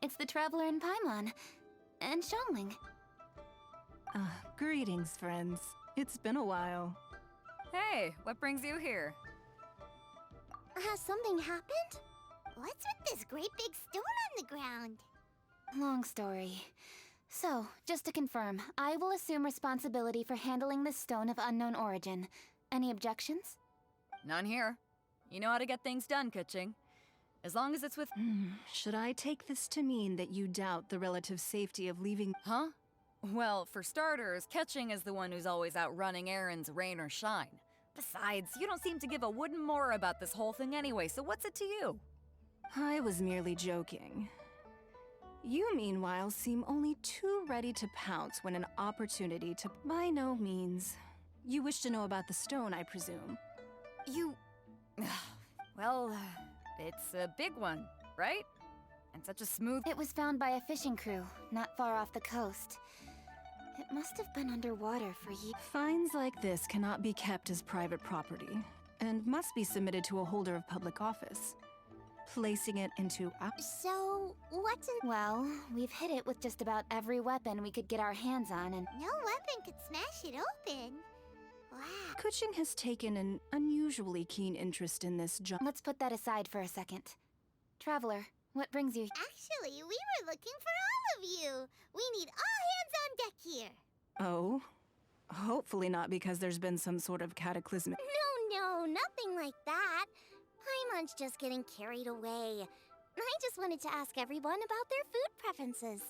It's the traveler in Paimon. And Xiangling. Greetings, friends. It's been a while. Hey, what brings you here? Has something happened? What's with this great big stone on the ground? Long story. So, just to confirm, I will assume responsibility for handling this stone of unknown origin. Any objections? None here. You know how to get things done, Kuching. As long as it's with... Should I take this to mean that you doubt the relative safety of leaving... Huh? Well, for starters, Ketching is the one who's always out running errands, rain or shine. Besides, you don't seem to give a wooden more about this whole thing anyway, so what's it to you? I was merely joking. You, meanwhile, seem only too ready to pounce when an opportunity to... By no means. You wish to know about the stone, I presume. You... well, it's a big one, right? And such a smooth... It was found by a fishing crew, not far off the coast. It must have been underwater for years. Finds like this cannot be kept as private property, and must be submitted to a holder of public office. Placing it into... So, what's in... Well, we've hit it with just about every weapon we could get our hands on, and... No weapon could smash it open. Wow. Kuching has taken an unusually keen interest in this job. Let's put that aside for a second. Traveler, what brings you... Actually, we were looking for all of you. We need all hands on deck here. Oh? Hopefully not because there's been some sort of cataclysmic... No, nothing like that. Paimon's just getting carried away. I just wanted to ask everyone about their food preferences.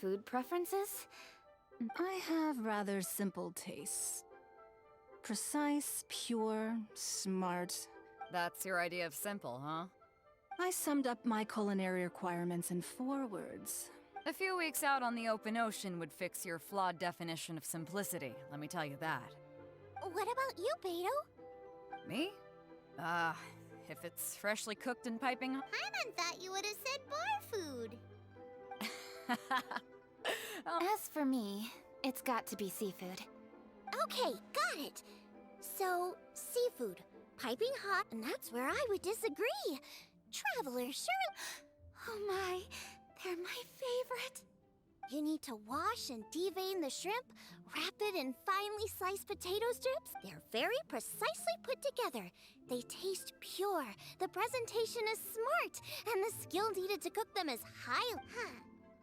Food preferences? I have rather simple tastes. Precise, pure, smart. That's your idea of simple, huh? I summed up my culinary requirements in 4 words. A few weeks out on the open ocean would fix your flawed definition of simplicity, let me tell you that. What about you, Beto? Me? If it's freshly cooked and piping hot... Paimon thought you would have said bar food. As for me, it's got to be seafood. Okay, got it. So, seafood, piping hot, and that's where I would disagree. Traveler, sure. Oh my, they're my favorite. You need to wash and devein the shrimp, wrap it in finely sliced potato strips. They're very precisely put together. They taste pure, the presentation is smart, and the skill needed to cook them is high. Huh.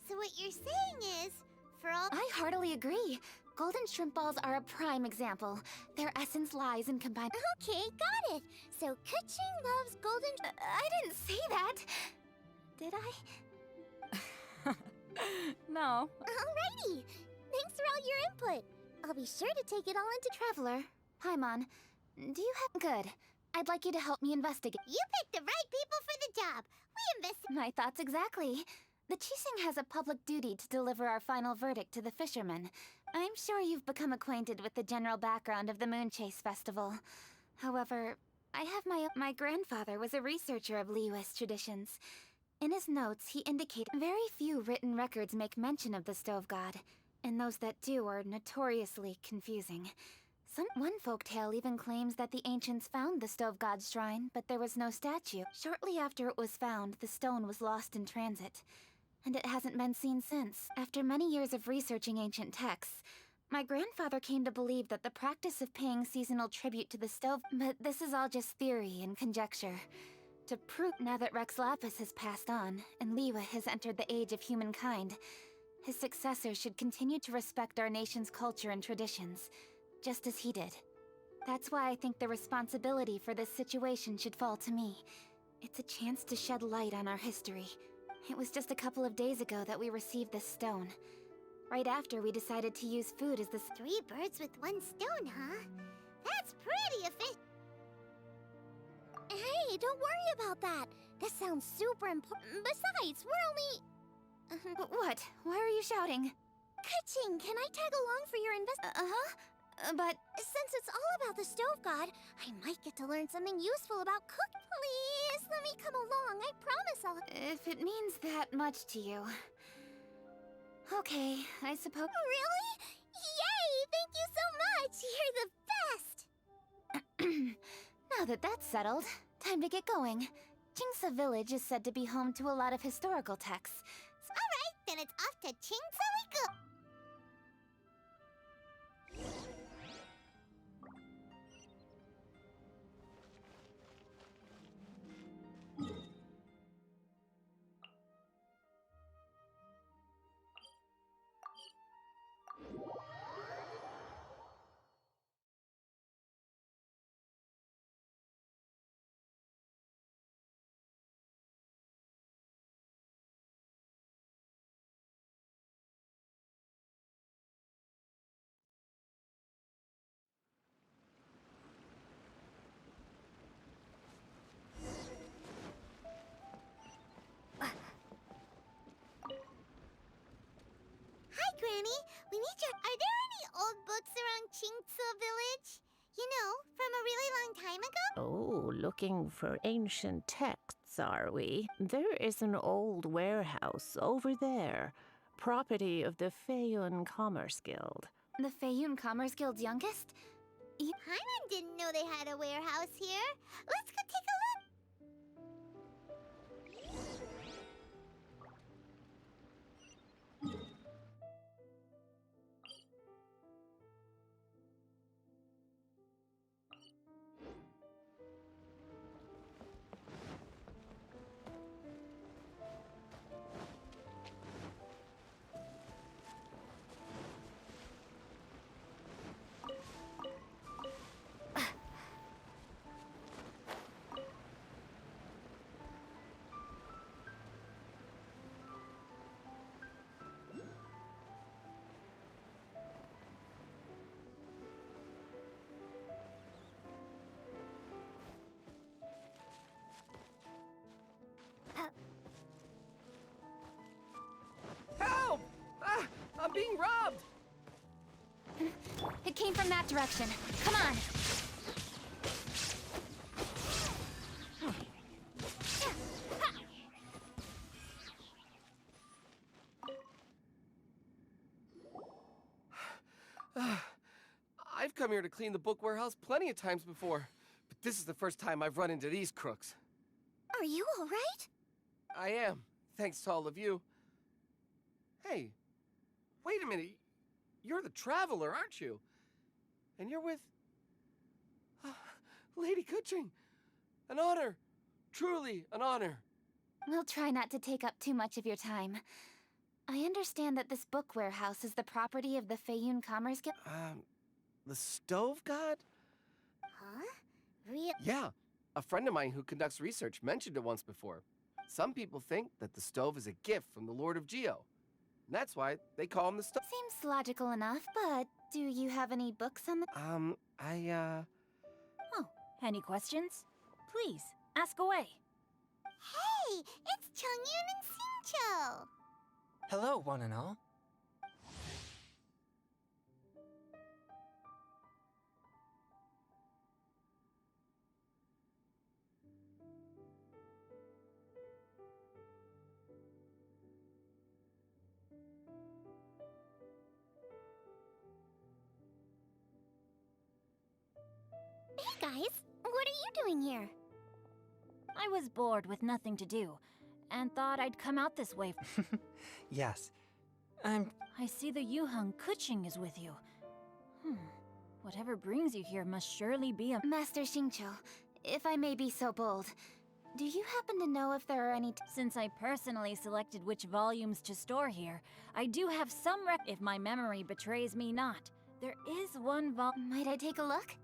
So what you're saying is, for all... I heartily agree. Golden shrimp balls are a prime example. Their essence lies in combining... Okay, got it. So Kuching loves golden... I didn't say that. Did I? No. Alrighty. Thanks for all your input. I'll be sure to take it all into... Traveler, Paimon, do you have... Good. I'd like you to help me investigate. You picked the right people for the job. We invested... My thoughts exactly. The Qixing has a public duty to deliver our final verdict to the fishermen. I'm sure you've become acquainted with the general background of the Moon Chase Festival. However, I have my grandfather was a researcher of Liyue's traditions. In his notes, he indicated very few written records make mention of the Stove God, and those that do are notoriously confusing. One folktale even claims that the ancients found the Stove God's shrine, but there was no statue. Shortly after it was found, the stone was lost in transit, and it hasn't been seen since. After many years of researching ancient texts, my grandfather came to believe that the practice of paying seasonal tribute to the stove... But this is all just theory and conjecture. To prove now that Rex Lapis has passed on, and Liyue has entered the age of humankind, his successors should continue to respect our nation's culture and traditions, just as he did. That's why I think the responsibility for this situation should fall to me. It's a chance to shed light on our history. It was just a couple of days ago that we received this stone. Right after we decided to use food as the... 3 birds with 1 stone, huh? That's pretty efficient. Hey, don't worry about that. This sounds super important. Besides, we're only... What? Why are you shouting? Kuching, can I tag along for your But... Since it's all about the Stove God, I might get to learn something useful about cook. Please, let me come along. I promise I'll... If it means that much to you... Okay, I suppose... Really? Yay! Thank you so much! You're the best! Now that that's settled, time to get going. Jingsa Village is said to be home to a lot of historical texts, Then it's off to Chingsawiku. Hi, Granny. We need your... Are there any old books around Chingsa Village? You know, from a really long time ago? Oh, looking for ancient texts, are we? There is an old warehouse over there, property of the Feiyun Commerce Guild. The Feiyun Commerce Guild's youngest? Paimon didn't know they had a warehouse here. Let's go take a look. Help! Ah, I'm being robbed! It came from that direction. Come on! I've come here to clean the book warehouse plenty of times before, but this is the first time I've run into these crooks. Are you all right? I am, thanks to all of you. Hey, wait a minute. You're the traveler, aren't you? And you're with... Lady Kuching. An honor. Truly an honor. We'll try not to take up too much of your time. I understand that this book warehouse is the property of the Feiyun Commerce Guild. The stove god? Huh? Real? Yeah, a friend of mine who conducts research mentioned it once before. Some people think that the stove is a gift from the Lord of Geo. And that's why they call him the stove. Seems logical enough, but do you have any books on the... Oh, any questions? Please, ask away. Hey, it's Changyun and Xingqiu. Hello, one and all. Hey guys, what are you doing here? I was bored with nothing to do, and thought I'd come out this way. Yes. I see the Yuheng Kuching is with you. Whatever brings you here must surely be a... Master Xingqiu, if I may be so bold, do you happen to know if there are any... Since I personally selected which volumes to store here, I do have some if my memory betrays me not. There is one Might I take a look?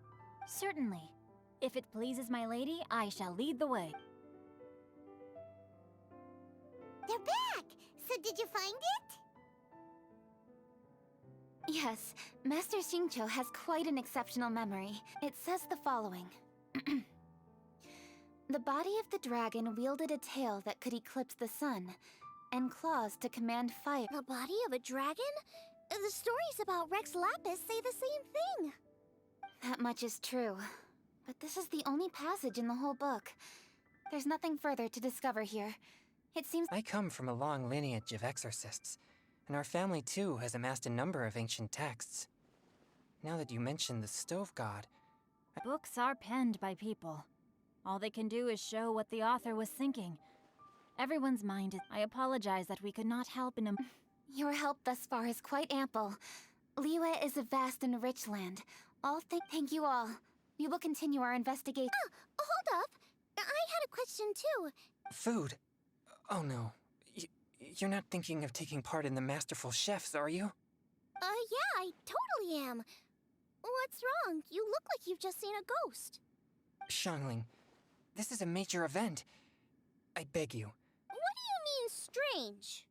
Certainly. If it pleases my lady, I shall lead the way. They're back! So did you find it? Yes, Master Xingqiu has quite an exceptional memory. It says the following. The body of the dragon wielded a tail that could eclipse the sun, and claws to command fire. The body of a dragon? The stories about Rex Lapis say the same thing. That much is true. But this is the only passage in the whole book. There's nothing further to discover here. It seems... I come from a long lineage of exorcists, and our family too has amassed a number of ancient texts. Now that you mention the stove god... Books are penned by people. All they can do is show what the author was thinking. Everyone's mind is... I apologize that we could not help in a... Your help thus far is quite ample. Liyue is a vast and rich land. Thank you all. We will continue our investigation. Hold up. I had a question too. Food? Oh no. You're not thinking of taking part in the Masterful Chefs, are you? Yeah, I totally am. What's wrong? You look like you've just seen a ghost. Xiangling, this is a major event. I beg you. What do you mean, strange?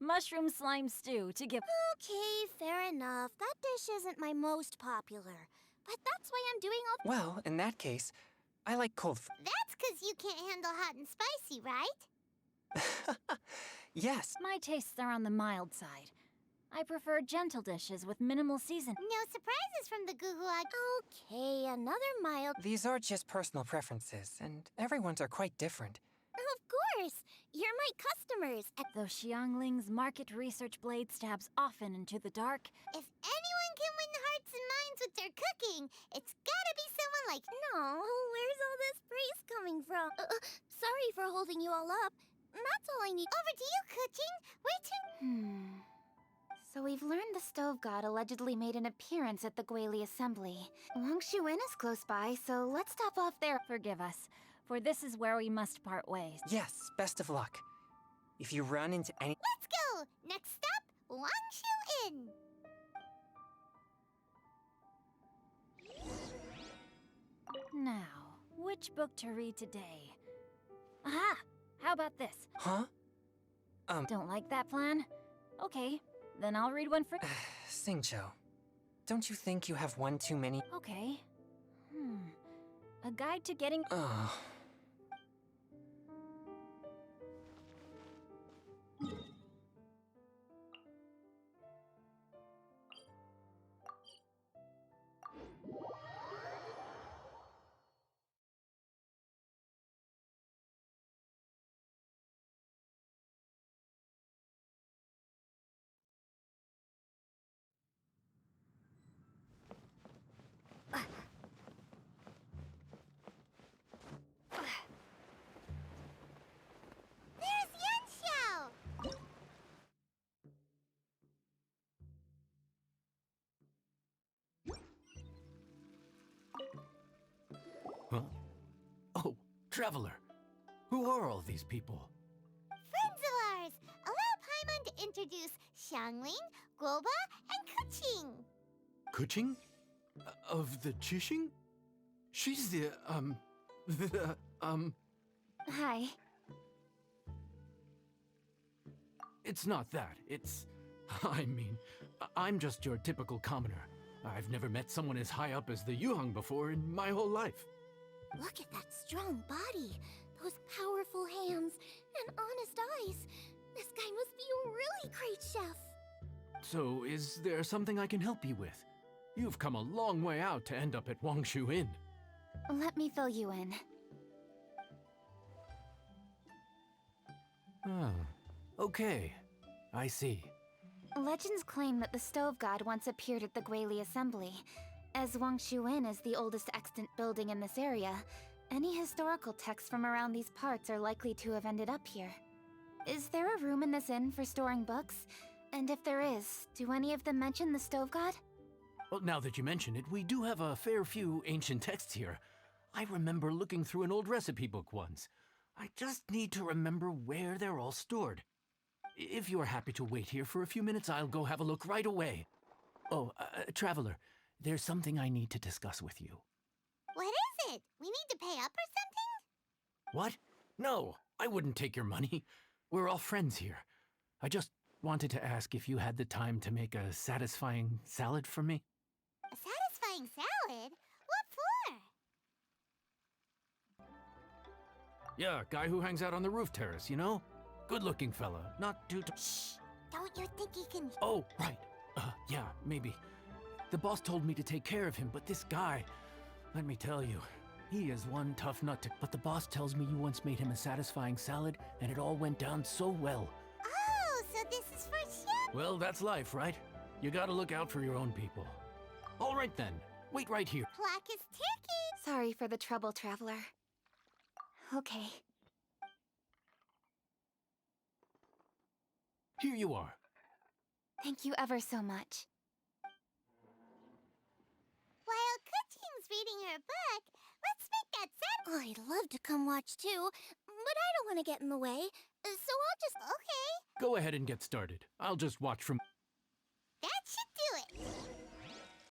Mushroom slime stew to give... Okay, fair enough. That dish isn't my most popular. But that's why I'm doing all... Well, in that case, I like cold food. That's 'cause you can't handle hot and spicy, right? Yes. My tastes are on the mild side. I prefer gentle dishes with minimal season. No surprises from the Guguag. Okay, another mild... These are just personal preferences, and everyone's are quite different. Of course! You're my customers. Though Xiangling's market research blade stabs often into the dark, If anyone can win hearts and minds with their cooking, it's gotta be someone like... No, where's all this praise coming from? Sorry for holding you all up. That's all I need. Over to you, Kuching. Wait. So we've learned the Stove God allegedly made an appearance at the Guili Assembly. Wangshu Inn is close by, so let's stop off there. forgive us, for this is where we must part ways. Yes, best of luck. If you run into any... Let's go! Next stop, Wangshu Inn. Now, which book to read today? Aha! How about this? Huh? Don't like that plan? Okay, then I'll read one for... Xingqiu, don't you think you have one too many? Okay. A guide to getting... Oh. There's Yanxiao! Huh? Oh, Traveler. Who are all these people? Friends of ours! Allow Paimon to introduce Xiangling, Guoba, and Kuching. Kuching? Of the Chishing? She's the, Hi. It's not that. It's... I'm just your typical commoner. I've never met someone as high up as the Yuhang before in my whole life. Look at that strong body, those powerful hands, and honest eyes. This guy must be a really great chef. So, is there something I can help you with? You've come a long way out to end up at Wangshu Inn. Let me fill you in. Ah, okay. I see. Legends claim that the Stove God once appeared at the Guili Assembly. As Wangshu Inn is the oldest extant building in this area, any historical texts from around these parts are likely to have ended up here. Is there a room in this inn for storing books? And if there is, do any of them mention the Stove God? Well, now that you mention it, we do have a fair few ancient texts here. I remember looking through an old recipe book once. I just need to remember where they're all stored. If you're happy to wait here for a few minutes, I'll go have a look right away. Oh, Traveler, there's something I need to discuss with you. What is it? We need to pay up or something? What? No, I wouldn't take your money. We're all friends here. I just wanted to ask if you had the time to make a satisfying salad for me. A satisfying salad? What for? Yeah, guy who hangs out on the roof terrace, you know? Good-looking fella, not too... Shh! Don't you think he can... Oh, right. Yeah, maybe. The boss told me to take care of him, but this guy... Let me tell you, he is one tough nut to... But the boss tells me you once made him a satisfying salad, and it all went down so well. Oh, so this is for chef? Well, that's life, right? You gotta look out for your own people. All right then, wait right here. Plaque is turkey! Sorry for the trouble, Traveler. Okay, Here you are. Thank you ever so much. While Kuching's reading her book, let's make that set. Oh, I'd love to come watch too, but I don't want to get in the way, so I'll just. Okay. Go ahead and get started. I'll just watch from...